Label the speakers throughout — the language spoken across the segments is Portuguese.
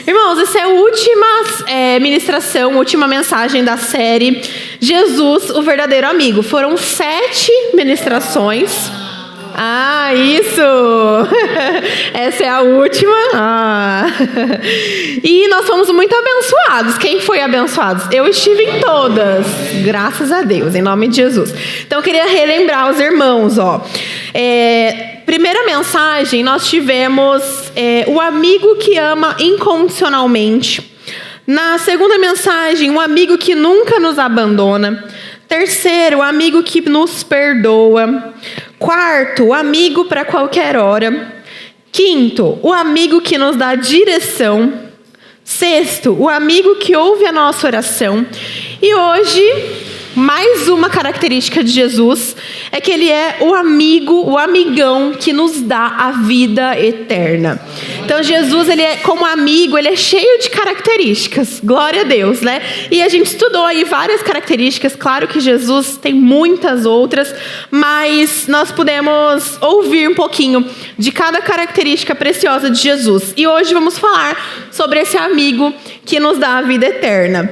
Speaker 1: Irmãos, essa é a última ministração, última mensagem da série Jesus, o verdadeiro amigo. Foram 7 ministrações. Ah, isso! Essa é a última. E nós fomos muito abençoados. Quem foi abençoado? Eu estive em todas, graças a Deus, em nome de Jesus. Então eu queria relembrar os irmãos, primeira mensagem, nós tivemos o amigo que ama incondicionalmente. Na segunda mensagem, um amigo que nunca nos abandona. Terceiro, o amigo que nos perdoa. Quarto, o amigo para qualquer hora. Quinto, o amigo que nos dá direção. Sexto, o amigo que ouve a nossa oração. E hoje, mais uma característica de Jesus é que ele é o amigo, o amigão que nos dá a vida eterna. Então Jesus, ele é como amigo, ele é cheio de características. Glória a Deus, né? E a gente estudou aí várias características. Claro que Jesus tem muitas outras, mas nós pudemos ouvir um pouquinho de cada característica preciosa de Jesus. E hoje vamos falar sobre esse amigo que nos dá a vida eterna.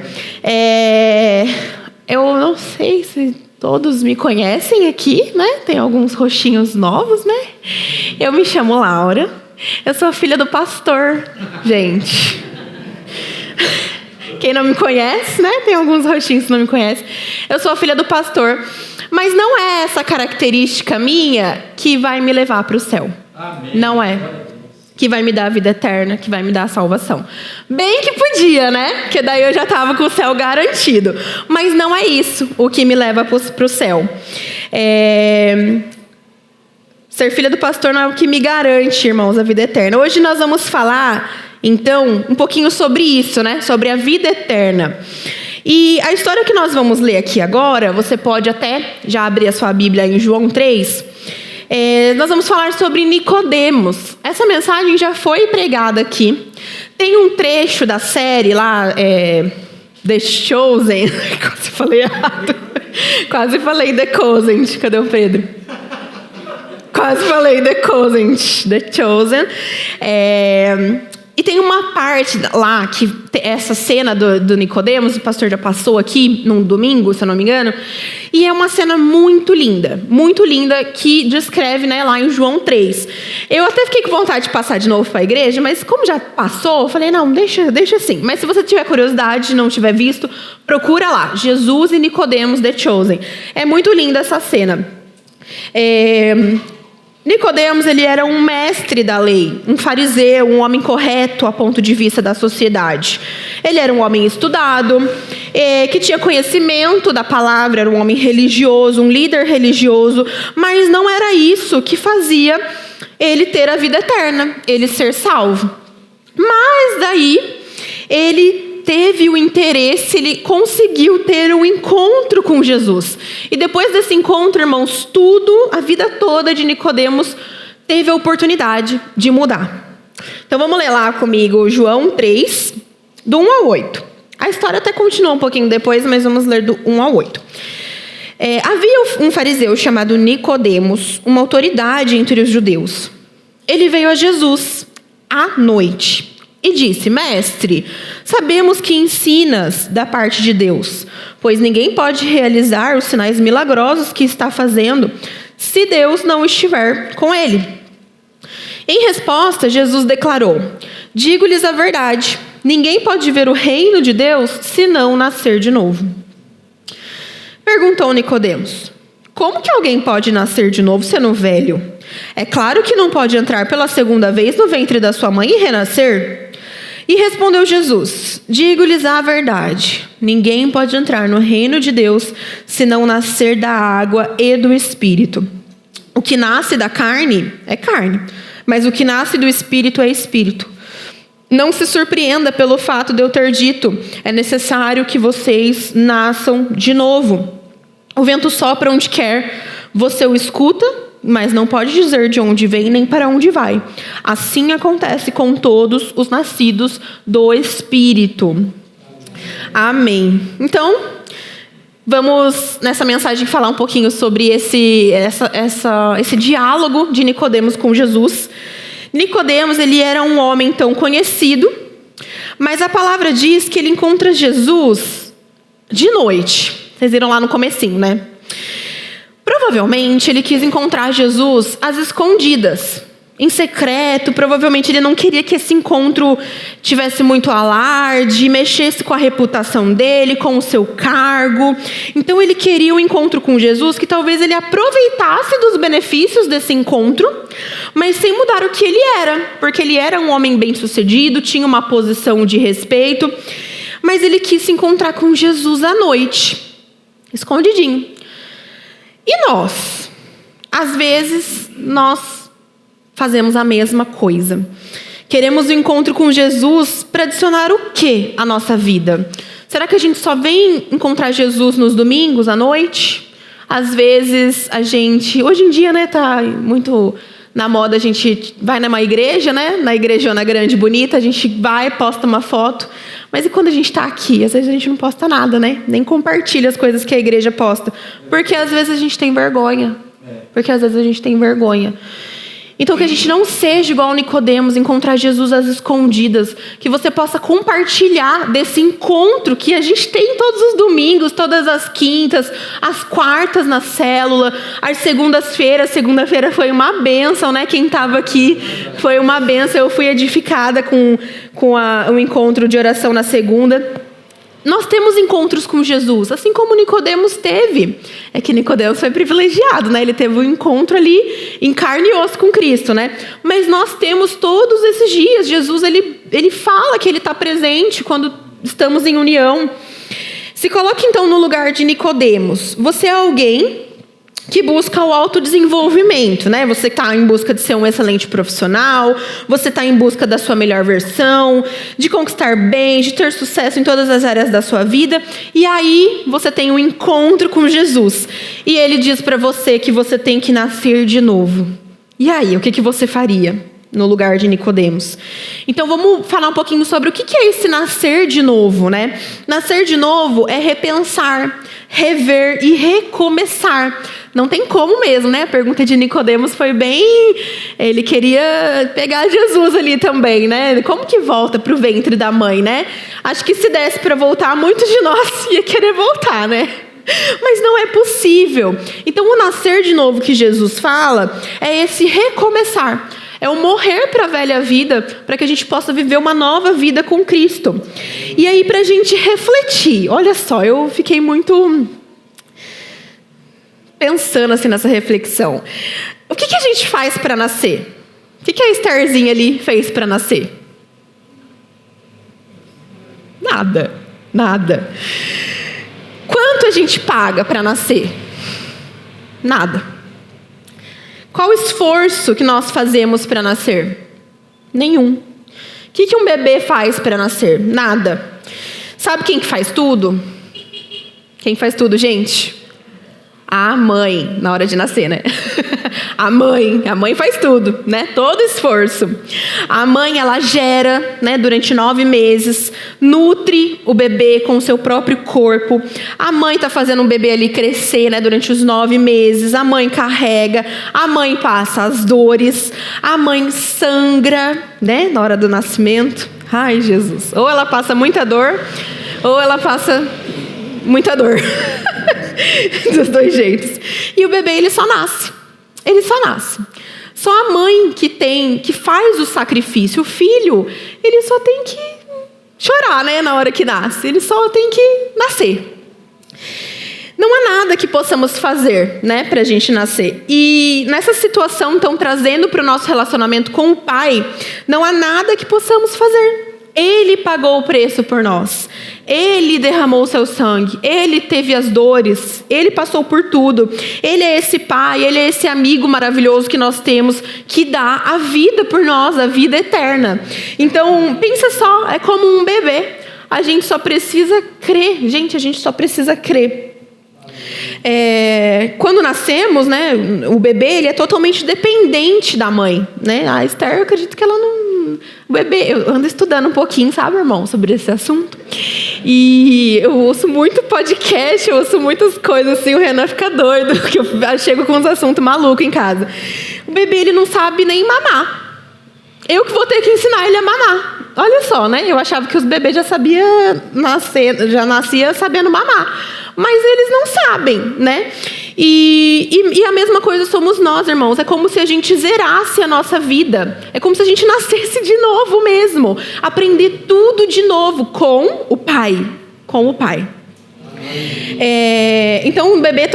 Speaker 1: Eu não sei se todos me conhecem aqui, né? Tem alguns rostinhos novos, né? Eu me chamo Laura. Eu sou a filha do pastor, gente. Quem não me conhece, né? Tem alguns rostinhos que não me conhecem. Eu sou a filha do pastor. Mas não é essa característica minha que vai me levar para o céu. Amém. Não é. Que vai me dar a vida eterna, que vai me dar a salvação. Bem que podia, né? Porque daí eu já estava com o céu garantido. Mas não é isso o que me leva para o céu. Ser filha do pastor não é o que me garante, irmãos, a vida eterna. Hoje nós vamos falar, então, um pouquinho sobre isso, né? Sobre a vida eterna. E a história que nós vamos ler aqui agora, você pode até já abrir a sua Bíblia em João 3. Nós vamos falar sobre Nicodemos. Essa mensagem já foi pregada aqui. Tem um trecho da série lá, The Chosen. Quase falei errado. Quase falei The Chosen. Cadê o Pedro? Quase falei The Chosen. E tem uma parte lá, que essa cena do Nicodemos, o pastor já passou aqui num domingo, se eu não me engano, e é uma cena muito linda, que descreve, né, lá em João 3. Eu até fiquei com vontade de passar de novo para a igreja, mas como já passou, eu falei, não, deixa assim. Mas se você tiver curiosidade, não tiver visto, procura lá, Jesus e Nicodemos, The Chosen. É muito linda essa cena. Nicodemos, ele era um mestre da lei, um fariseu, um homem correto a ponto de vista da sociedade. Ele era um homem estudado, que tinha conhecimento da palavra, era um homem religioso, um líder religioso, mas não era isso que fazia ele ter a vida eterna, ele ser salvo. Mas daí, ele teve o interesse, ele conseguiu ter um encontro com Jesus. E depois desse encontro, irmãos, a vida toda de Nicodemos teve a oportunidade de mudar. Então vamos ler lá comigo João 3, do 1 ao 8. A história até continua um pouquinho depois, mas vamos ler do 1 ao 8. Havia um fariseu chamado Nicodemos, uma autoridade entre os judeus. Ele veio a Jesus à noite e disse, mestre, sabemos que ensinas da parte de Deus, pois ninguém pode realizar os sinais milagrosos que está fazendo se Deus não estiver com ele. Em resposta, Jesus declarou, digo-lhes a verdade, ninguém pode ver o reino de Deus se não nascer de novo. Perguntou Nicodemos, como que alguém pode nascer de novo sendo velho? É claro que não pode entrar pela segunda vez no ventre da sua mãe e renascer. E respondeu Jesus, digo-lhes a verdade, ninguém pode entrar no reino de Deus se não nascer da água e do Espírito. O que nasce da carne é carne, mas o que nasce do Espírito é Espírito. Não se surpreenda pelo fato de eu ter dito, é necessário que vocês nasçam de novo. O vento sopra onde quer, você o escuta, mas não pode dizer de onde vem nem para onde vai. Assim acontece com todos os nascidos do Espírito. Amém. Então, vamos nessa mensagem falar um pouquinho sobre esse diálogo de Nicodemos com Jesus. Nicodemos, ele era um homem tão conhecido, Mas a palavra diz que ele encontra Jesus de noite. Vocês viram lá no comecinho, né? Provavelmente ele quis encontrar Jesus às escondidas, em secreto. Provavelmente ele não queria que esse encontro tivesse muito alarde, mexesse com a reputação dele, com o seu cargo. Então ele queria um encontro com Jesus que talvez ele aproveitasse dos benefícios desse encontro, mas sem mudar o que ele era, porque ele era um homem bem-sucedido, tinha uma posição de respeito, mas ele quis se encontrar com Jesus à noite, escondidinho. E nós? Às vezes, nós fazemos a mesma coisa. Queremos o encontro com Jesus para adicionar o quê à nossa vida? Será que a gente só vem encontrar Jesus nos domingos à noite? Às vezes, a gente... Hoje em dia, né, tá muito na moda, a gente vai numa igreja, né? Na igrejona grande, bonita, a gente vai, posta uma foto. Mas e quando a gente está aqui? Às vezes a gente não posta nada, né? Nem compartilha as coisas que a igreja posta. Porque às vezes a gente tem vergonha. Então que a gente não seja igual Nicodemos, encontrar Jesus às escondidas. Que você possa compartilhar desse encontro que a gente tem todos os domingos, todas as quintas, as quartas na célula, as segundas-feiras. Segunda-feira foi uma bênção, né? Quem estava aqui foi uma bênção. Eu fui edificada com o encontro de oração na segunda. Nós temos encontros com Jesus, assim como Nicodemos teve. É que Nicodemos foi privilegiado, né? Ele teve um encontro ali em carne e osso com Cristo, né? Mas nós temos todos esses dias. Jesus, ele fala que ele está presente quando estamos em união. Se coloque então no lugar de Nicodemos. Você é alguém que busca o autodesenvolvimento, né? Você está em busca de ser um excelente profissional, você está em busca da sua melhor versão, de conquistar bem, de ter sucesso em todas as áreas da sua vida, e aí você tem um encontro com Jesus, e ele diz para você que você tem que nascer de novo. E aí, o que você faria no lugar de Nicodemos? Então vamos falar um pouquinho sobre o que é esse nascer de novo, né? Nascer de novo é repensar, rever e recomeçar. Não tem como mesmo, né? A pergunta de Nicodemos foi bem... Ele queria pegar Jesus ali também, né? Como que volta para o ventre da mãe, né? Acho que se desse para voltar, muitos de nós ia querer voltar, né? Mas não é possível. Então o nascer de novo que Jesus fala é esse recomeçar. É o morrer para a velha vida, para que a gente possa viver uma nova vida com Cristo. E aí, para a gente refletir, olha só, eu fiquei muito pensando assim nessa reflexão. O que a gente faz para nascer? O que a Estherzinha ali fez para nascer? Nada. Quanto a gente paga para nascer? Nada. Qual o esforço que nós fazemos para nascer? Nenhum. O que um bebê faz para nascer? Nada. Sabe quem que faz tudo? Quem faz tudo, gente? A mãe, na hora de nascer, né? A mãe faz tudo, né? Todo esforço. A mãe, ela gera, né, durante 9 meses, nutre o bebê com o seu próprio corpo. A mãe está fazendo o bebê ali crescer, né, durante os 9 meses. A mãe carrega, a mãe passa as dores, a mãe sangra, né, na hora do nascimento. Ai, Jesus. Ou ela passa muita dor, ou ela passa muita dor. Dos dois jeitos. E o bebê, ele só nasce. Só a mãe que faz o sacrifício. O filho, ele só tem que chorar, né, na hora que nasce. Ele só tem que nascer. Não há nada que possamos fazer, né, pra gente nascer. E nessa situação, então, trazendo para o nosso relacionamento com o Pai, não há nada que possamos fazer. Ele pagou o preço por nós. Ele derramou o seu sangue. Ele teve as dores. Ele passou por tudo. Ele é esse pai, ele é esse amigo maravilhoso que nós temos, que dá a vida por nós, a vida eterna. Então, pensa só, é como um bebê. A gente só precisa crer. Gente, a gente só precisa crer. Quando nascemos, né, o bebê, ele é totalmente dependente da mãe, né? A Esther, eu acredito que ela não... O bebê, eu ando estudando um pouquinho, sabe, irmão, sobre esse assunto. E eu ouço muito podcast, eu ouço muitas coisas assim, o Renan fica doido, porque eu chego com uns assuntos malucos em casa. O bebê, ele não sabe nem mamar. Eu que vou ter que ensinar ele a mamar. Olha só, né? Eu achava que os bebês já nascia sabendo mamar. Mas eles não sabem, né? E a mesma coisa somos nós, irmãos. É como se a gente zerasse a nossa vida. É como se a gente nascesse de novo mesmo. Aprender tudo de novo com o Pai. Com o Pai. Então o bebê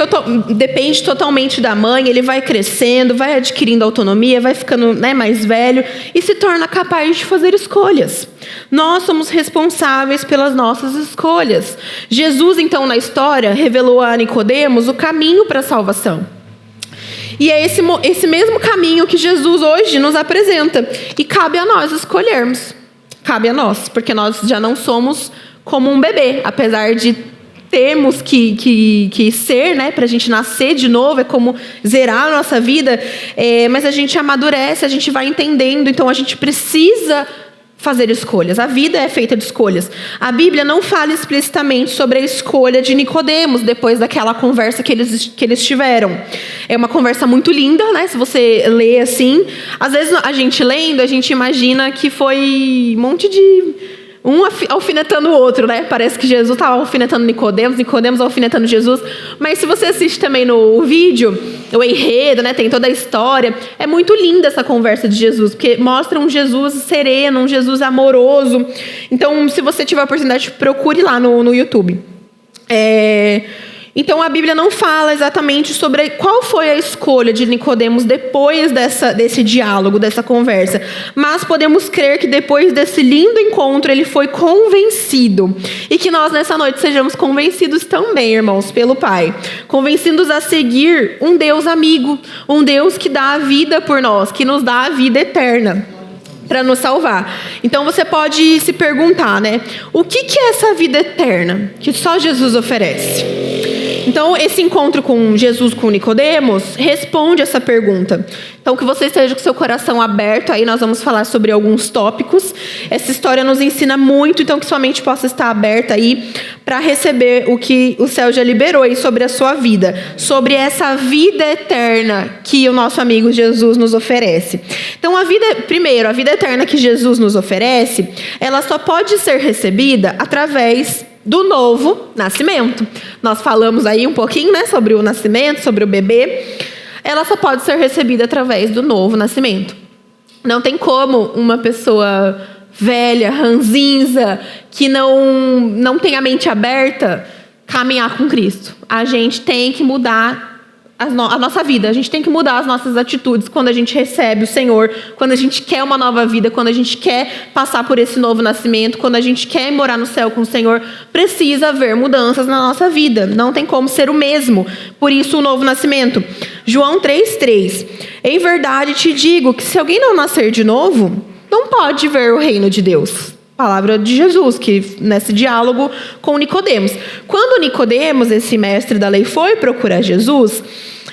Speaker 1: depende totalmente da mãe. Ele vai crescendo, vai adquirindo autonomia, vai ficando, né, mais velho e se torna capaz de fazer escolhas. Nós somos responsáveis pelas nossas escolhas. Jesus, então, na história, revelou a Nicodemos o caminho para a salvação. E é esse mesmo caminho que Jesus hoje nos apresenta. E cabe a nós escolhermos. Cabe a nós, porque nós já não somos como um bebê, apesar de termos que ser, né, para a gente nascer de novo, é como zerar a nossa vida, mas a gente amadurece, a gente vai entendendo, então a gente precisa fazer escolhas. A vida é feita de escolhas. A Bíblia não fala explicitamente sobre a escolha de Nicodemos depois daquela conversa que eles tiveram. É uma conversa muito linda, né? Se você lê assim, às vezes a gente lendo, a gente imagina que foi um monte de um alfinetando o outro, né? Parece que Jesus estava alfinetando Nicodemos alfinetando Jesus. Mas se você assiste também no vídeo, o enredo, né? Tem toda a história. É muito linda essa conversa de Jesus, porque mostra um Jesus sereno, um Jesus amoroso. Então, se você tiver a oportunidade, procure lá no YouTube. Então a Bíblia não fala exatamente sobre qual foi a escolha de Nicodemos depois desse diálogo, dessa conversa. Mas podemos crer que depois desse lindo encontro ele foi convencido. E que nós nessa noite sejamos convencidos também, irmãos, pelo Pai. Convencidos a seguir um Deus amigo, um Deus que dá a vida por nós, que nos dá a vida eterna para nos salvar. Então você pode se perguntar, né? O que é essa vida eterna que só Jesus oferece? Então, esse encontro com Jesus, com Nicodemos, responde essa pergunta. Então, que você esteja com seu coração aberto, aí nós vamos falar sobre alguns tópicos. Essa história nos ensina muito, então que sua mente possa estar aberta aí para receber o que o céu já liberou aí sobre a sua vida, sobre essa vida eterna que o nosso amigo Jesus nos oferece. Então, a vida eterna que Jesus nos oferece, ela só pode ser recebida através do novo nascimento. Nós falamos aí um pouquinho, né, sobre o nascimento, sobre o bebê. Ela só pode ser recebida através do novo nascimento. Não tem como uma pessoa velha, ranzinza, que não tem a mente aberta, caminhar com Cristo. A gente tem que mudar a nossa vida. A gente tem que mudar as nossas atitudes quando a gente recebe o Senhor, quando a gente quer uma nova vida, quando a gente quer passar por esse novo nascimento, quando a gente quer morar no céu com o Senhor. Precisa haver mudanças na nossa vida. Não tem como ser o mesmo. Por isso, o novo nascimento. João 3:3. Em verdade te digo que se alguém não nascer de novo, não pode ver o reino de Deus. Palavra de Jesus, que nesse diálogo com Nicodemos. Quando Nicodemos, esse mestre da lei, foi procurar Jesus,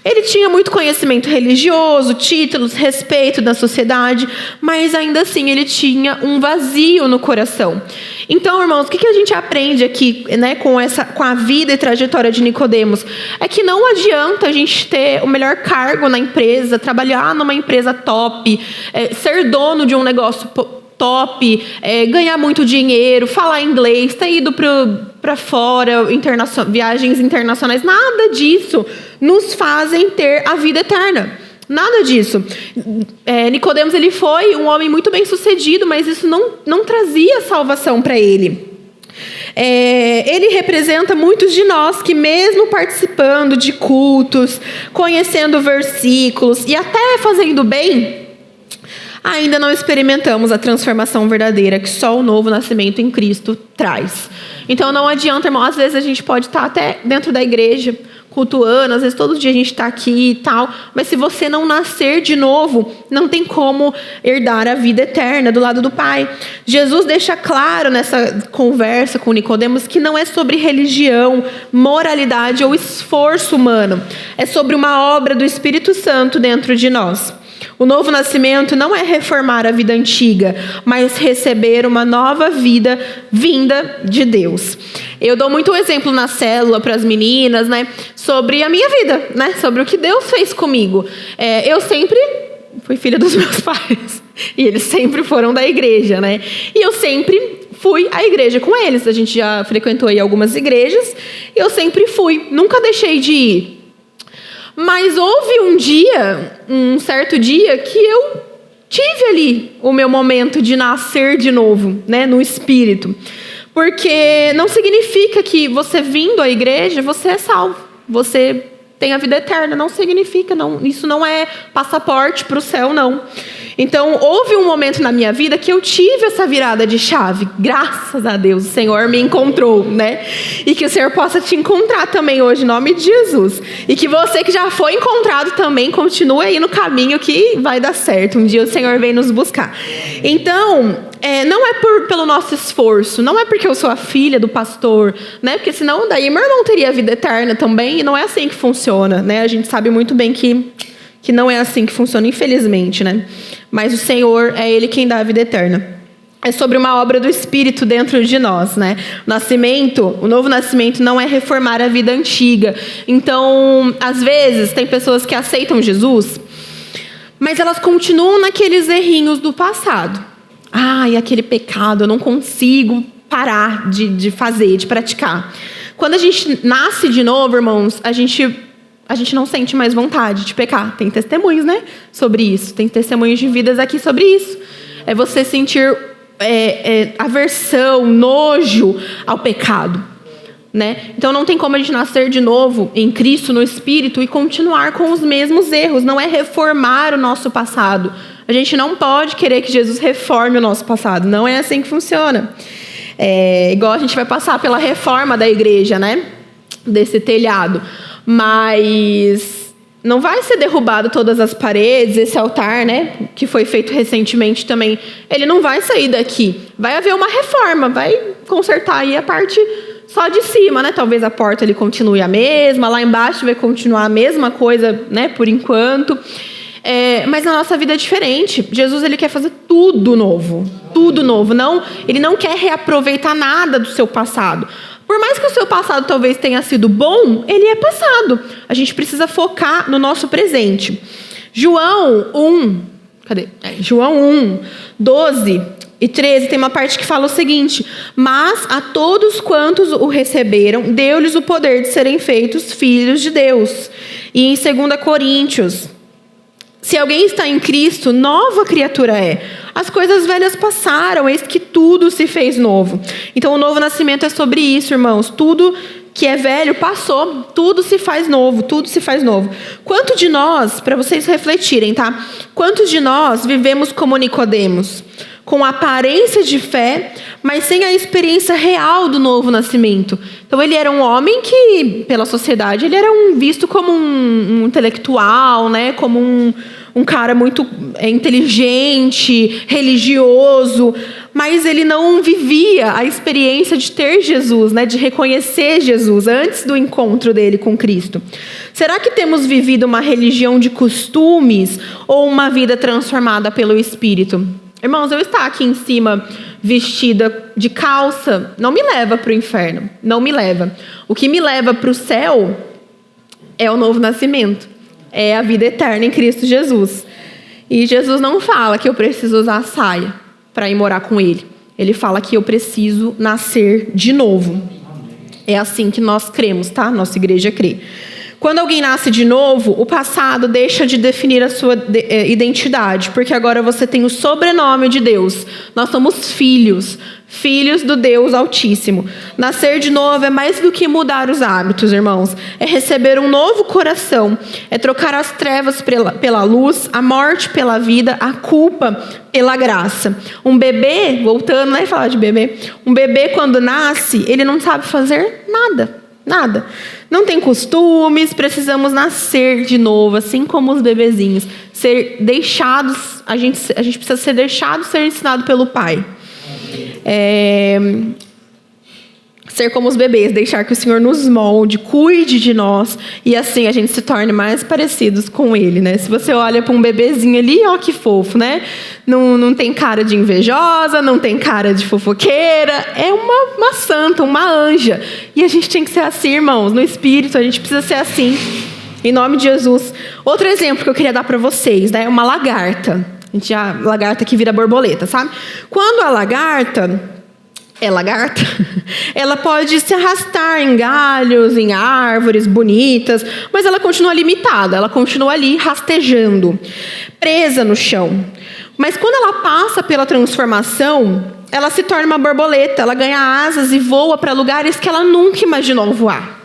Speaker 1: ele tinha muito conhecimento religioso, títulos, respeito da sociedade, mas ainda assim ele tinha um vazio no coração. Então, irmãos, o que a gente aprende aqui, né, com a vida e trajetória de Nicodemos? É que não adianta a gente ter o melhor cargo na empresa, trabalhar numa empresa top, ser dono de um negócio top, ganhar muito dinheiro, falar inglês, ter ido para fora, viagens internacionais. Nada disso nos fazem ter a vida eterna. Nada disso. Nicodemos, ele foi um homem muito bem sucedido, mas isso não trazia salvação para ele. Ele representa muitos de nós que, mesmo participando de cultos, conhecendo versículos e até fazendo bem, ainda não experimentamos a transformação verdadeira que só o novo nascimento em Cristo traz. Então não adianta, irmão, às vezes a gente pode estar até dentro da igreja, cultuando, às vezes todo dia a gente está aqui e tal, mas se você não nascer de novo, não tem como herdar a vida eterna do lado do Pai. Jesus deixa claro nessa conversa com Nicodemos que não é sobre religião, moralidade ou esforço humano, é sobre uma obra do Espírito Santo dentro de nós. O novo nascimento não é reformar a vida antiga, mas receber uma nova vida vinda de Deus. Eu dou muito exemplo na célula para as meninas, né, sobre a minha vida, né, sobre o que Deus fez comigo. Eu sempre fui filha dos meus pais. E eles sempre foram da igreja, né? E eu sempre fui à igreja com eles. A gente já frequentou aí algumas igrejas e eu sempre fui. Nunca deixei de ir. Mas houve um certo dia, que eu tive ali o meu momento de nascer de novo, né? No espírito. Porque não significa que você vindo à igreja, você é salvo. Você tem a vida eterna. Não significa, não. Isso não é passaporte para o céu, não. Então, houve um momento na minha vida que eu tive essa virada de chave. Graças a Deus, o Senhor me encontrou, né? E que o Senhor possa te encontrar também hoje, em nome de Jesus. E que você que já foi encontrado também, continue aí no caminho que vai dar certo. Um dia o Senhor vem nos buscar. Então, não é pelo nosso esforço, não é porque eu sou a filha do pastor, né? Porque senão daí meu irmão teria a vida eterna também, e não é assim que funciona, né? A gente sabe muito bem que não é assim que funciona, infelizmente, né? Mas o Senhor é Ele quem dá a vida eterna. É sobre uma obra do Espírito dentro de nós, né? O novo nascimento não é reformar a vida antiga. Então, às vezes, tem pessoas que aceitam Jesus, mas elas continuam naqueles errinhos do passado. E aquele pecado, eu não consigo parar de fazer, de praticar. Quando a gente nasce de novo, irmãos, a gente não sente mais vontade de pecar. Tem testemunhos, né, sobre isso. Tem testemunhos de vidas aqui sobre isso. É você sentir aversão, nojo ao pecado, né? Então não tem como a gente nascer de novo em Cristo, no Espírito, e continuar com os mesmos erros. Não é reformar o nosso passado. A gente não pode querer que Jesus reforme o nosso passado. Não é assim que funciona. Igual a gente vai passar pela reforma da igreja, né? Desse telhado. Mas não vai ser derrubado todas as paredes, esse altar, né, que foi feito recentemente também, ele não vai sair daqui. Vai haver uma reforma, vai consertar aí a parte só de cima, né? Talvez a porta ele continue a mesma, lá embaixo vai continuar a mesma coisa, né, por enquanto. Mas a nossa vida é diferente. Jesus, ele quer fazer tudo novo. Tudo novo. Ele não quer reaproveitar nada do seu passado. Por mais que o seu passado talvez tenha sido bom, ele é passado. A gente precisa focar no nosso presente. João 1, 12 e 13 tem uma parte que fala o seguinte: mas a todos quantos o receberam, deu-lhes o poder de serem feitos filhos de Deus. E em 2 Coríntios, se alguém está em Cristo, nova criatura é. As coisas velhas passaram, eis que tudo se fez novo. Então, o novo nascimento é sobre isso, irmãos. Tudo que é velho passou, tudo se faz novo, tudo se faz novo. Quanto de nós, para vocês refletirem, tá? Quantos de nós vivemos como Nicodemos? Com aparência de fé, mas sem a experiência real do novo nascimento. Então, ele era um homem que, pela sociedade, ele era visto como um intelectual, né? Como um cara muito inteligente, religioso, mas ele não vivia a experiência de ter Jesus, né? De reconhecer Jesus antes do encontro dele com Cristo. Será que temos vivido uma religião de costumes ou uma vida transformada pelo Espírito? Irmãos, eu estar aqui em cima vestida de calça não me leva para o inferno, não me leva. O que me leva para o céu é o novo nascimento, é a vida eterna em Cristo Jesus. E Jesus não fala que eu preciso usar saia para ir morar com Ele. Ele fala que eu preciso nascer de novo. É assim que nós cremos, tá? Nossa igreja crê. Quando alguém nasce de novo, o passado deixa de definir a sua identidade, porque agora você tem o sobrenome de Deus. Nós somos filhos do Deus Altíssimo. Nascer de novo é mais do que mudar os hábitos, irmãos. É receber um novo coração. É trocar as trevas pela luz, a morte pela vida, a culpa pela graça. Um bebê, voltando, né, falar de bebê. Um bebê, quando nasce, ele não sabe fazer nada. Nada. Não tem costumes, precisamos nascer de novo, assim como os bebezinhos. Ser deixados, a gente precisa ser deixado, ser ensinado pelo Pai. Ser como os bebês, deixar que o Senhor nos molde, cuide de nós, e assim a gente se torne mais parecidos com Ele, né? Se você olha para um bebezinho ali, ó que fofo, né? Não tem cara de invejosa, não tem cara de fofoqueira, é uma santa, uma anja. E a gente tem que ser assim, irmãos, no Espírito, a gente precisa ser assim, em nome de Jesus. Outro exemplo que eu queria dar para vocês, né? Uma lagarta. A lagarta que vira borboleta, sabe? Quando a lagarta é lagarta, ela pode se arrastar em galhos, em árvores bonitas, mas ela continua limitada, ela continua ali rastejando, presa no chão. Mas quando ela passa pela transformação, ela se torna uma borboleta, ela ganha asas e voa para lugares que ela nunca imaginou voar.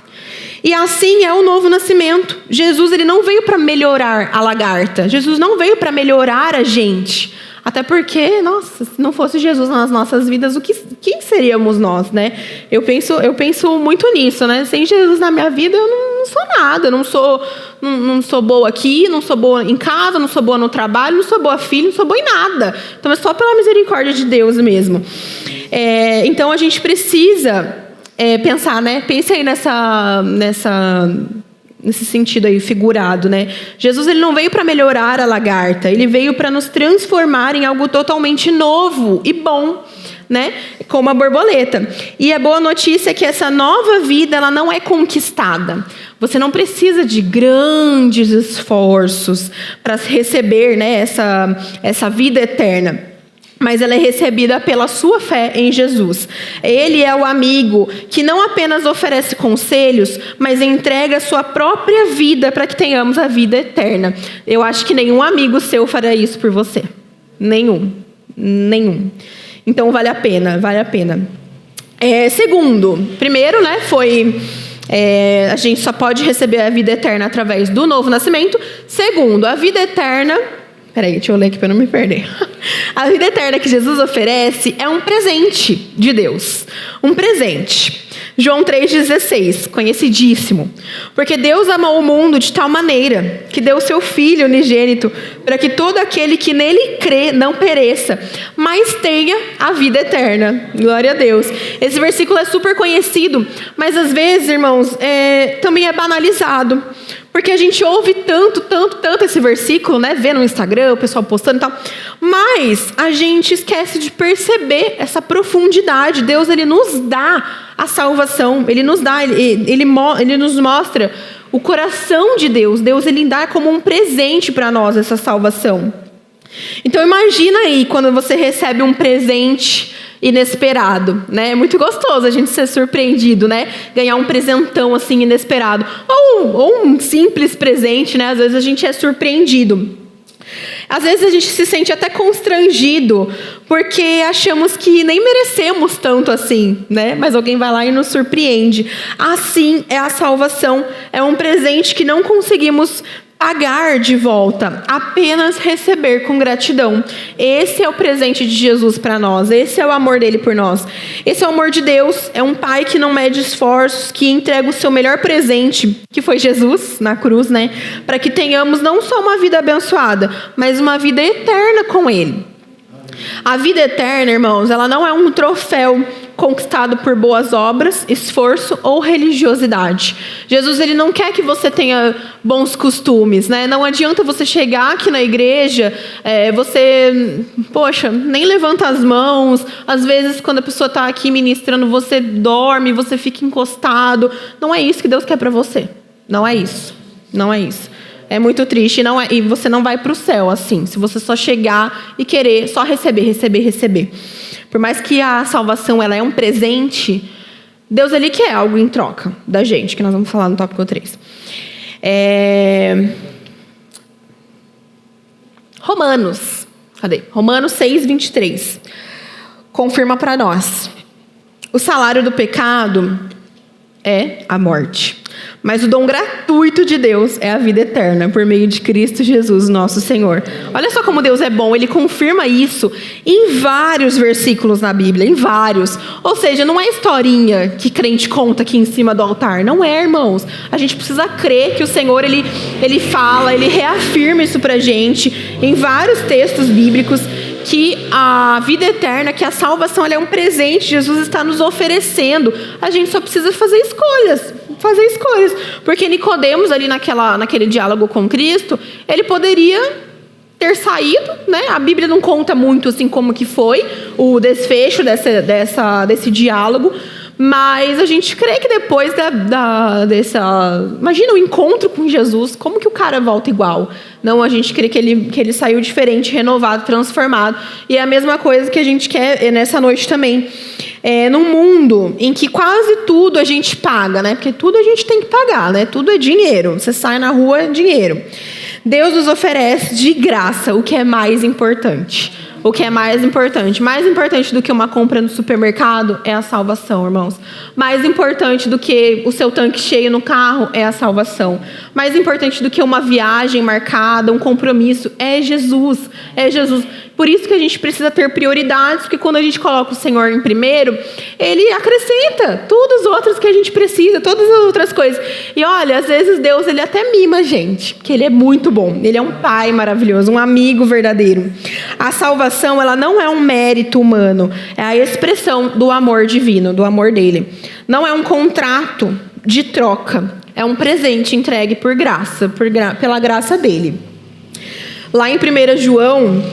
Speaker 1: E assim é o novo nascimento. Jesus, ele não veio para melhorar a lagarta, Jesus não veio para melhorar a gente. Até porque, nossa, se não fosse Jesus nas nossas vidas, quem seríamos nós, né? Eu penso muito nisso, né? Sem Jesus na minha vida, eu não sou nada. Não sou boa aqui, não sou boa em casa, não sou boa no trabalho, não sou boa filha, não sou boa em nada. Então é só pela misericórdia de Deus mesmo. Então a gente precisa pensar, né? Pense aí nesse sentido aí figurado, né? Jesus, ele não veio para melhorar a lagarta, ele veio para nos transformar em algo totalmente novo e bom, né? Como a borboleta. E a boa notícia é que essa nova vida, ela não é conquistada. Você não precisa de grandes esforços para receber, né, essa vida eterna. Mas ela é recebida pela sua fé em Jesus. Ele é o amigo que não apenas oferece conselhos, mas entrega a sua própria vida para que tenhamos a vida eterna. Eu acho que nenhum amigo seu fará isso por você. Nenhum. Então vale a pena. Segundo, primeiro, né, a gente só pode receber a vida eterna através do novo nascimento. Segundo, a vida eterna... Peraí, deixa eu ler aqui para não me perder. A vida eterna que Jesus oferece é um presente de Deus. Um presente. João 3,16, conhecidíssimo. Porque Deus amou o mundo de tal maneira que deu o seu Filho unigênito para que todo aquele que nele crê não pereça, mas tenha a vida eterna. Glória a Deus. Esse versículo é super conhecido, mas às vezes, irmãos, também é banalizado. Porque a gente ouve tanto esse versículo, né? Vê no Instagram, o pessoal postando e tal. Mas a gente esquece de perceber essa profundidade. Deus, ele nos dá a salvação. Ele nos dá, ele nos mostra o coração de Deus. Deus, ele dá como um presente para nós essa salvação. Então imagina aí, quando você recebe um presente inesperado, né? É muito gostoso a gente ser surpreendido, né? Ganhar um presentão assim inesperado. Ou um simples presente, né? Às vezes a gente é surpreendido. Às vezes a gente se sente até constrangido, porque achamos que nem merecemos tanto assim, né? Mas alguém vai lá e nos surpreende. Assim é a salvação. É um presente que não conseguimos pagar de volta, apenas receber com gratidão. Esse é o presente de Jesus para nós, esse é o amor dele por nós. Esse é o amor de Deus, é um pai que não mede esforços, que entrega o seu melhor presente, que foi Jesus na cruz, né? Para que tenhamos não só uma vida abençoada, mas uma vida eterna com ele. A vida eterna, irmãos, ela não é um troféu conquistado por boas obras, esforço ou religiosidade. Jesus, ele não quer que você tenha bons costumes, né? Não adianta você chegar aqui na igreja, nem levanta as mãos. Às vezes, quando a pessoa está aqui ministrando, você dorme, você fica encostado. Não é isso que Deus quer para você. Não é isso. É muito triste e você não vai para o céu assim, se você só chegar e querer só receber. Por mais que a salvação ela é um presente, Deus ele quer algo em troca da gente, que nós vamos falar no tópico 3. Romanos 6:23 confirma para nós: o salário do pecado é a morte, mas o dom gratuito de Deus é a vida eterna, por meio de Cristo Jesus, nosso Senhor. Olha só como Deus é bom, ele confirma isso em vários versículos na Bíblia, em vários. Ou seja, não é historinha que crente conta aqui em cima do altar, não é, irmãos. A gente precisa crer que o Senhor, ele fala, ele reafirma isso pra gente em vários textos bíblicos, que a vida eterna, que a salvação, ela é um presente, Jesus está nos oferecendo. A gente só precisa fazer escolhas, porque Nicodemos ali naquele diálogo com Cristo, ele poderia ter saído, né? A Bíblia não conta muito assim como que foi o desfecho desse diálogo, Mas a gente crê que depois imagina o encontro com Jesus, como que o cara volta igual? Não, a gente crê que ele saiu diferente, renovado, transformado. E é a mesma coisa que a gente quer nessa noite também. Num mundo em que quase tudo a gente paga, né? Porque tudo a gente tem que pagar, né? Tudo é dinheiro. Você sai na rua, é dinheiro. Deus nos oferece de graça o que é mais importante. O que é mais importante? Mais importante do que uma compra no supermercado é a salvação, irmãos. Mais importante do que o seu tanque cheio no carro é a salvação. Mais importante do que uma viagem marcada, um compromisso, é Jesus. É Jesus. Por isso que a gente precisa ter prioridades, porque quando a gente coloca o Senhor em primeiro, Ele acrescenta tudo os outros que a gente precisa, todas as outras coisas. E olha, às vezes Deus, Ele até mima a gente, porque Ele é muito bom. Ele é um pai maravilhoso, um amigo verdadeiro. A salvação, ela não é um mérito humano, é a expressão do amor divino, do amor dele. Não é um contrato de troca, é um presente entregue por graça, pela graça dele. Lá em 1 João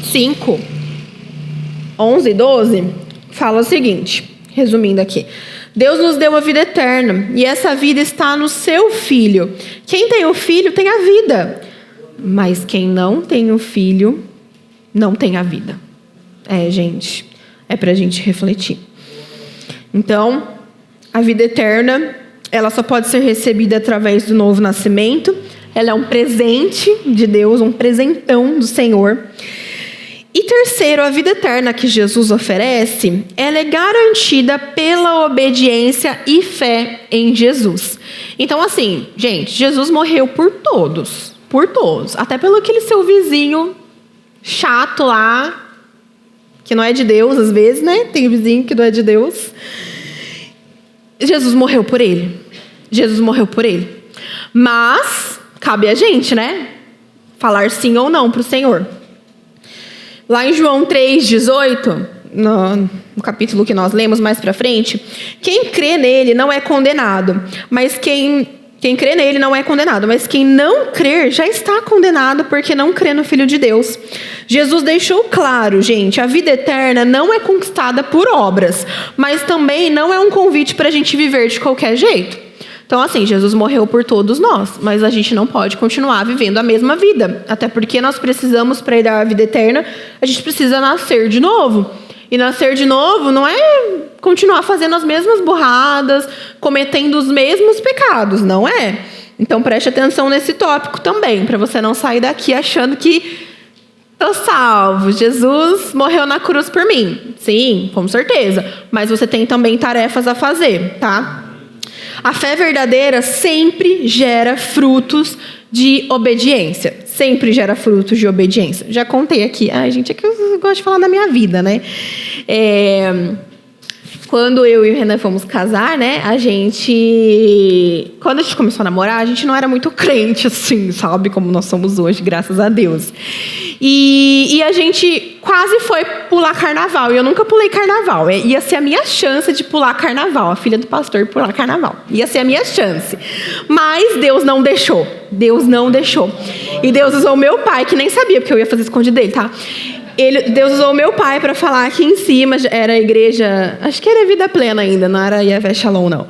Speaker 1: 5, 11 e 12, fala o seguinte, resumindo aqui. Deus nos deu a vida eterna, e essa vida está no seu Filho. Quem tem o Filho tem a vida, mas quem não tem o Filho não tem a vida. Gente, é pra gente refletir. Então, a vida eterna, ela só pode ser recebida através do novo nascimento. Ela é um presente de Deus, um presentão do Senhor. E terceiro, a vida eterna que Jesus oferece, ela é garantida pela obediência e fé em Jesus. Então, assim, gente, Jesus morreu por todos, até pelo aquele seu vizinho chato lá, que não é de Deus às vezes, né? Tem vizinho que não é de Deus. Jesus morreu por ele. Mas cabe a gente, né? Falar sim ou não para o Senhor. Lá em João 3,18, no capítulo que nós lemos mais para frente, quem crê nele não é condenado, mas quem crê nele não é condenado, mas quem não crer já está condenado porque não crê no Filho de Deus. Jesus deixou claro, gente, a vida eterna não é conquistada por obras, mas também não é um convite para a gente viver de qualquer jeito. Então, assim, Jesus morreu por todos nós, mas a gente não pode continuar vivendo a mesma vida. Até porque nós precisamos, para ir à vida eterna, a gente precisa nascer de novo. E nascer de novo não é continuar fazendo as mesmas burradas, cometendo os mesmos pecados, não é? Então, preste atenção nesse tópico também, para você não sair daqui achando que estou salvo, Jesus morreu na cruz por mim. Sim, com certeza. Mas você tem também tarefas a fazer, tá? A fé verdadeira sempre gera frutos de obediência. Sempre gera frutos de obediência. Já contei aqui. Gente, é que eu gosto de falar da minha vida, né? Quando eu e o Renan fomos casar, né? Quando a gente começou a namorar, a gente não era muito crente, assim, sabe? Como nós somos hoje, graças a Deus. E a gente quase foi pular carnaval. E eu nunca pulei carnaval. Ia ser a minha chance de pular carnaval. A filha do pastor pular carnaval. Ia ser a minha chance. Mas Deus não deixou. E Deus usou meu pai, que nem sabia, porque eu ia fazer escondido dele, tá? Deus usou meu pai para falar aqui em cima, era a igreja, acho que era Vida Plena ainda, não era Yahvé Shalom, não.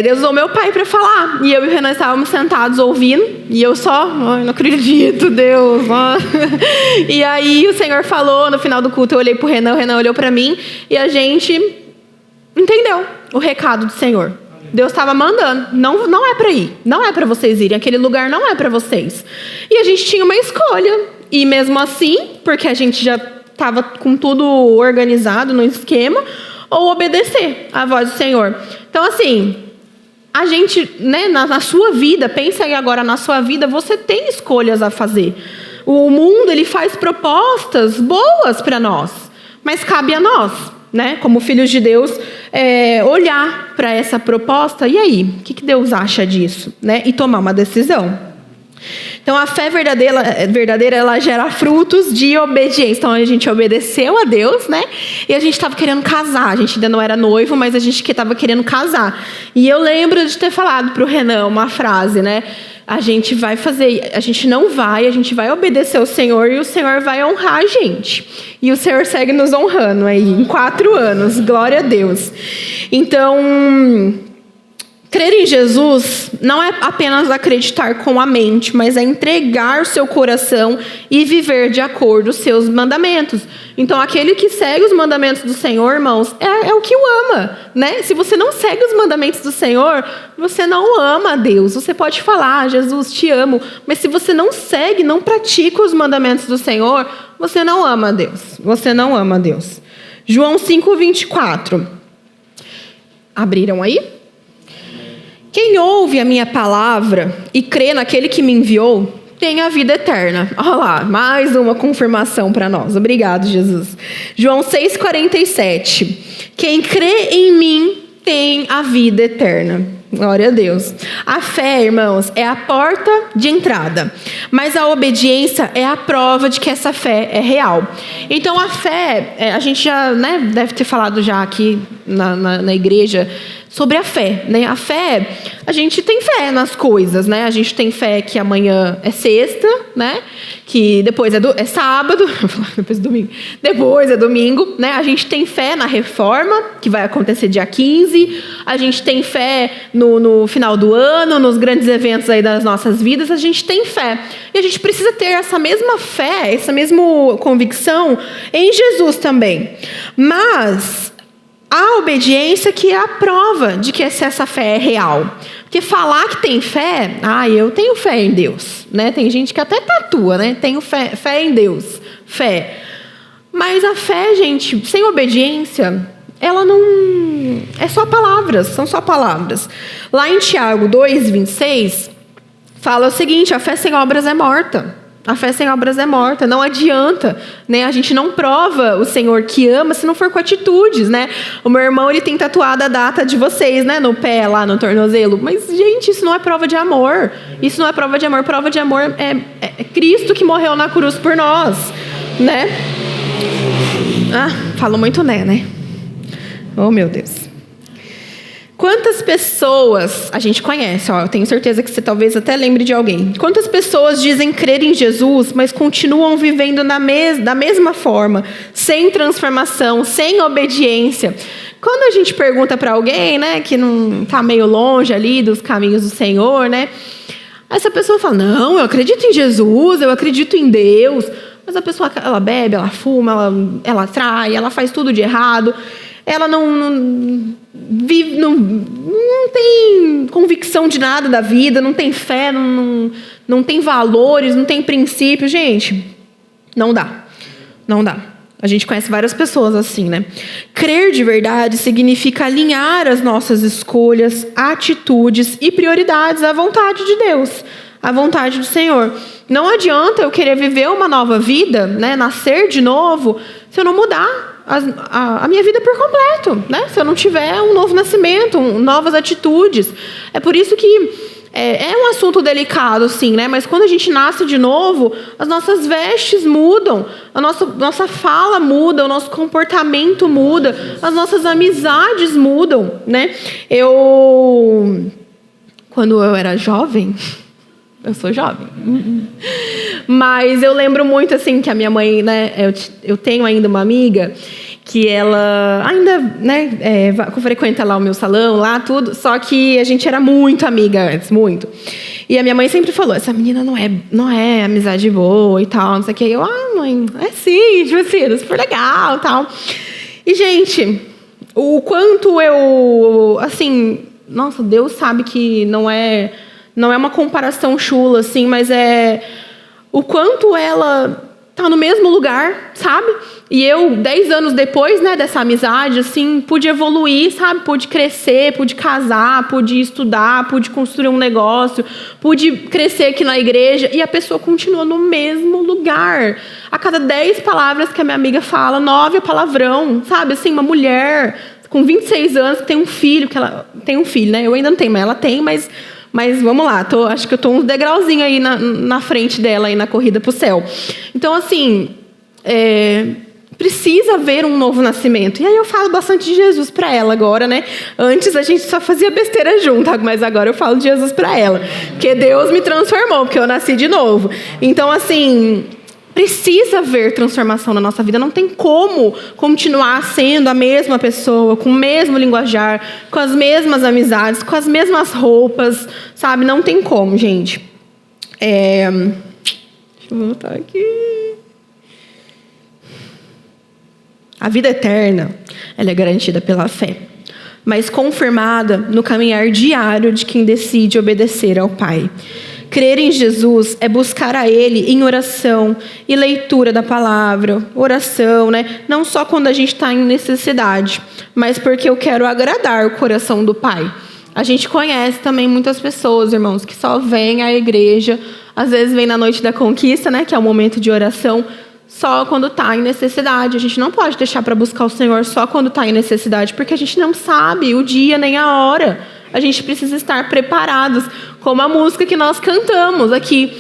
Speaker 1: Deus usou meu pai para falar, e eu e o Renan estávamos sentados ouvindo, e eu só, não acredito, Deus. E aí o Senhor falou, no final do culto eu olhei para o Renan olhou para mim, e a gente entendeu o recado do Senhor. Deus estava mandando, não é para ir, não é para vocês irem, aquele lugar não é para vocês. E a gente tinha uma escolha. E mesmo assim, porque a gente já estava com tudo organizado no esquema, ou obedecer à voz do Senhor. Então, assim, a gente, né, na sua vida, pensa aí agora na sua vida, você tem escolhas a fazer. O mundo, ele faz propostas boas para nós, mas cabe a nós, né, como filhos de Deus, olhar para essa proposta, e aí, o que Deus acha disso? Né, e tomar uma decisão. Então, a fé verdadeira, ela gera frutos de obediência. Então, a gente obedeceu a Deus, né? E a gente estava querendo casar. A gente ainda não era noivo, mas a gente estava querendo casar. E eu lembro de ter falado para o Renan uma frase, né? a gente vai fazer, a gente vai obedecer ao Senhor e o Senhor vai honrar a gente. E o Senhor segue nos honrando aí em 4 anos, glória a Deus. Então, crer em Jesus não é apenas acreditar com a mente, mas é entregar o seu coração e viver de acordo com os seus mandamentos. Então, aquele que segue os mandamentos do Senhor, irmãos, é o que o ama, né? Se você não segue os mandamentos do Senhor, você não ama a Deus. Você pode falar, Jesus, te amo, mas se você não segue, não pratica os mandamentos do Senhor, você não ama a Deus. Você não ama a Deus. João 5:24. Abriram aí? Quem ouve a minha palavra e crê naquele que me enviou, tem a vida eterna. Olha lá, mais uma confirmação para nós. Obrigado, Jesus. João 6:47. Quem crê em mim tem a vida eterna. Glória a Deus. A fé, irmãos, é a porta de entrada, mas a obediência é a prova de que essa fé é real. Então, a fé, a gente já deve ter falado já aqui na igreja sobre a fé, né? A fé, a gente tem fé nas coisas, né? A gente tem fé que amanhã é sexta, né? Que depois é sábado, depois é domingo, né? A gente tem fé na reforma, que vai acontecer dia 15. A gente tem fé no final do ano, nos grandes eventos aí das nossas vidas. A gente tem fé. E a gente precisa ter essa mesma fé, essa mesma convicção em Jesus também. Mas a obediência que é a prova de que essa fé é real. Porque falar que tem fé, eu tenho fé em Deus, né? Tem gente que até tatua, né? Tenho fé em Deus, fé. Mas a fé, gente, sem obediência, ela não... é só palavras, são só palavras. Lá em Tiago 2:26, fala o seguinte, a fé sem obras é morta. A fé sem obras é morta, não adianta, né? A gente não prova o Senhor que ama se não for com atitudes, né? O meu irmão, ele tem tatuado a data de vocês, né? No pé, lá no tornozelo. Mas, gente, isso não é prova de amor. Isso não é prova de amor. Prova de amor é Cristo que morreu na cruz por nós, né? Falo muito né? Oh, meu Deus. Quantas pessoas a gente conhece, eu tenho certeza que você talvez até lembre de alguém. Quantas pessoas dizem crer em Jesus, mas continuam vivendo da mesma forma, sem transformação, sem obediência? Quando a gente pergunta para alguém, né, que não está meio longe ali dos caminhos do Senhor, né, essa pessoa fala, não, eu acredito em Jesus, eu acredito em Deus. Mas a pessoa, ela bebe, ela fuma, ela trai, ela faz tudo de errado. Ela não vive, não tem convicção de nada da vida, não tem fé, não tem valores, não tem princípios. Gente, não dá. Não dá. A gente conhece várias pessoas assim, né? Crer de verdade significa alinhar as nossas escolhas, atitudes e prioridades à vontade de Deus, à vontade do Senhor. Não adianta eu querer viver uma nova vida, né? Nascer de novo, se eu não mudar a minha vida por completo, né? Se eu não tiver um novo nascimento, novas atitudes. É por isso que é um assunto delicado, sim, né? Mas quando a gente nasce de novo, as nossas vestes mudam, a nossa fala muda, o nosso comportamento muda, as nossas amizades mudam, né? Quando eu era jovem... Eu sou jovem. Mas eu lembro muito, assim, que a minha mãe, né? Eu tenho ainda uma amiga que ela ainda, né? Frequenta lá o meu salão, lá, tudo. Só que a gente era muito amiga antes, muito. E a minha mãe sempre falou, essa menina não é amizade boa e tal, não sei o que. Eu, mãe, é sim, tipo assim, é super legal e tal. E, gente, o quanto assim, nossa, Deus sabe que não é uma comparação chula, assim, mas é o quanto ela tá no mesmo lugar, sabe? E eu, 10 anos depois, né, dessa amizade, assim, pude evoluir, sabe? Pude crescer, pude casar, pude estudar, pude construir um negócio, pude crescer aqui na igreja, e a pessoa continua no mesmo lugar. A cada 10 palavras que a minha amiga fala, 9 é palavrão, sabe? Assim, uma mulher com 26 anos que tem um filho, tem um filho, né? Eu ainda não tenho, mas ela tem, mas vamos lá, acho que eu estou uns degrauzinhos aí na frente dela, aí na corrida para o céu. Então, assim, Precisa haver um novo nascimento. E aí eu falo bastante de Jesus para ela agora, né? Antes a gente só fazia besteira junto, mas agora eu falo de Jesus para ela. Porque Deus me transformou, porque eu nasci de novo. Então, assim, precisa haver transformação na nossa vida. Não tem como continuar sendo a mesma pessoa, com o mesmo linguajar, com as mesmas amizades, com as mesmas roupas, sabe? Não tem como, gente. Deixa eu voltar aqui. A vida eterna, ela é garantida pela fé, mas confirmada no caminhar diário de quem decide obedecer ao Pai. Crer em Jesus é buscar a Ele em oração e leitura da palavra. Oração, né? Não só quando a gente está em necessidade, mas porque eu quero agradar o coração do Pai. A gente conhece também muitas pessoas, irmãos, que só vêm à igreja, às vezes vem na noite da conquista, né? Que é o momento de oração, só quando está em necessidade. A gente não pode deixar para buscar o Senhor só quando está em necessidade, porque a gente não sabe o dia nem a hora. A gente precisa estar preparados, como a música que nós cantamos aqui.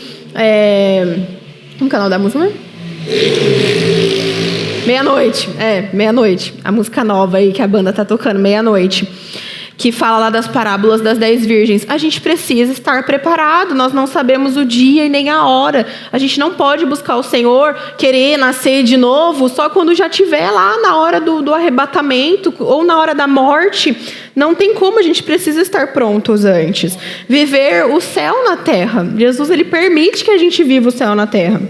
Speaker 1: Como é o nome da música? Meia-noite. Meia-noite. A música nova aí que a banda está tocando, Meia-noite. Que fala lá das parábolas das 10 virgens. A gente precisa estar preparado. Nós não sabemos o dia e nem a hora. A gente não pode buscar o Senhor, querer nascer de novo, só quando já estiver lá na hora do arrebatamento ou na hora da morte. Não tem como, a gente precisa estar prontos antes. Viver o céu na terra. Jesus, ele permite que a gente viva o céu na terra.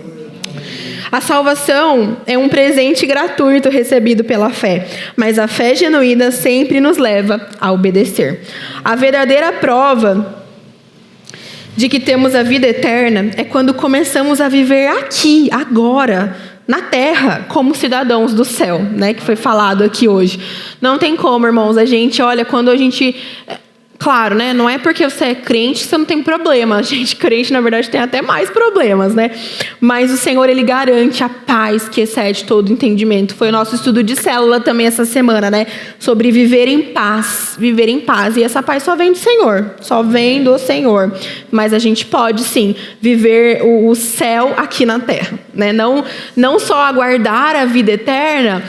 Speaker 1: A salvação é um presente gratuito recebido pela fé, mas a fé genuína sempre nos leva a obedecer. A verdadeira prova de que temos a vida eterna é quando começamos a viver aqui, agora, na terra, como cidadãos do céu, né, que foi falado aqui hoje. Não tem como, irmãos, quando a gente... Claro, né? Não é porque você é crente que você não tem problema. A gente crente, na verdade, tem até mais problemas, né? Mas o Senhor, ele garante a paz que excede todo entendimento. Foi o nosso estudo de célula também essa semana, né? Sobre viver em paz. Viver em paz. E essa paz só vem do Senhor. Só vem do Senhor. Mas a gente pode, sim, viver o céu aqui na terra, né? Não só aguardar a vida eterna...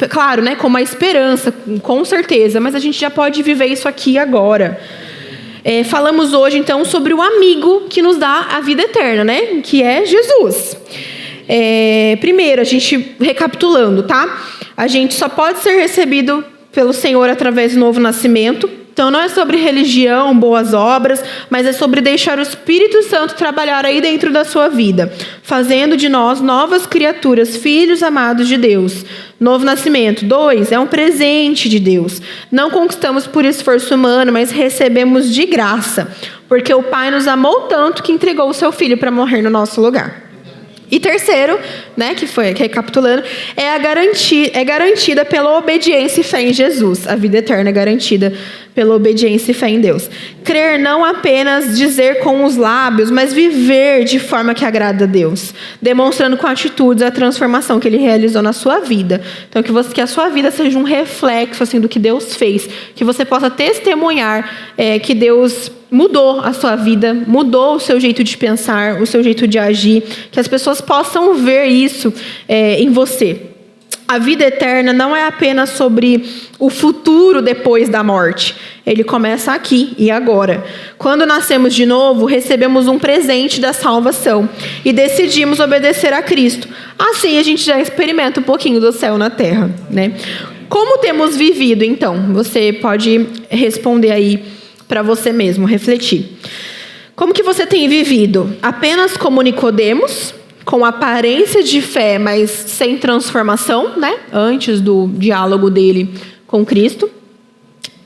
Speaker 1: claro, né, como a esperança, com certeza, mas a gente já pode viver isso aqui agora. Falamos hoje, então, sobre o amigo que nos dá a vida eterna, né, que é Jesus. Primeiro, a gente, recapitulando, tá? A gente só pode ser recebido pelo Senhor através do novo nascimento. Então, não é sobre religião, boas obras, mas é sobre deixar o Espírito Santo trabalhar aí dentro da sua vida, fazendo de nós novas criaturas, filhos amados de Deus. Novo nascimento. 2, é um presente de Deus. Não conquistamos por esforço humano, mas recebemos de graça, porque o Pai nos amou tanto que entregou o seu Filho para morrer no nosso lugar. E terceiro, né, que recapitulando, é garantida pela obediência e fé em Jesus. A vida eterna é garantida pela obediência e fé em Deus. Crer não apenas dizer com os lábios, mas viver de forma que agrada a Deus, demonstrando com atitudes a transformação que Ele realizou na sua vida. Então, que a sua vida seja um reflexo assim, do que Deus fez, que você possa testemunhar que Deus mudou a sua vida, mudou o seu jeito de pensar, o seu jeito de agir, que as pessoas possam ver isso em você. A vida eterna não é apenas sobre o futuro depois da morte. Ele começa aqui e agora. Quando nascemos de novo, recebemos um presente da salvação e decidimos obedecer a Cristo. Assim a gente já experimenta um pouquinho do céu na terra, né? Como temos vivido, então? Você pode responder aí para você mesmo, refletir. Como que você tem vivido? Apenas como Nicodemos, com aparência de fé, mas sem transformação, né? Antes do diálogo dele com Cristo.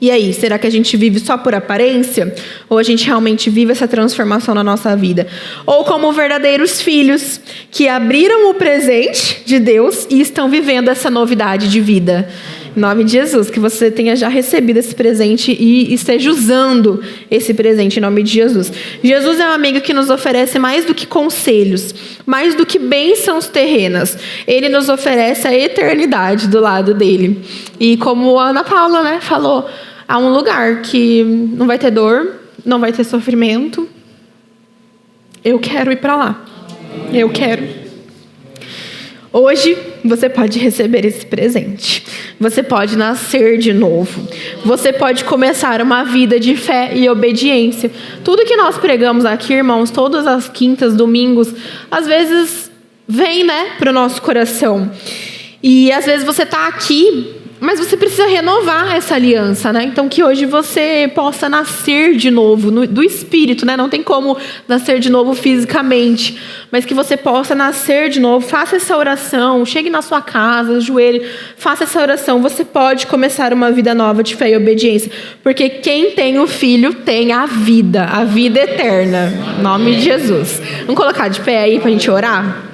Speaker 1: E aí, será que a gente vive só por aparência? Ou a gente realmente vive essa transformação na nossa vida? Ou como verdadeiros filhos que abriram o presente de Deus e estão vivendo essa novidade de vida? Em nome de Jesus, que você tenha já recebido esse presente e esteja usando esse presente em nome de Jesus. Jesus é um amigo que nos oferece mais do que conselhos, mais do que bênçãos terrenas. Ele nos oferece a eternidade do lado dele. E como a Ana Paula, né, falou, há um lugar que não vai ter dor, não vai ter sofrimento. Eu quero ir para lá. Eu quero. Hoje você pode receber esse presente. Você pode nascer de novo. Você pode começar uma vida de fé e obediência. Tudo que nós pregamos aqui, irmãos, todas as quintas, domingos, às vezes vem, para o nosso coração. E às vezes você está aqui, mas você precisa renovar essa aliança, Então que hoje você possa nascer de novo do Espírito, Não tem como nascer de novo fisicamente, mas que você possa nascer de novo. Faça essa oração, chegue na sua casa, ajoelhe, faça essa oração. Você pode começar uma vida nova de fé e obediência, porque quem tem o Filho tem a vida eterna. Em nome de Jesus. Vamos colocar de pé aí para a gente orar?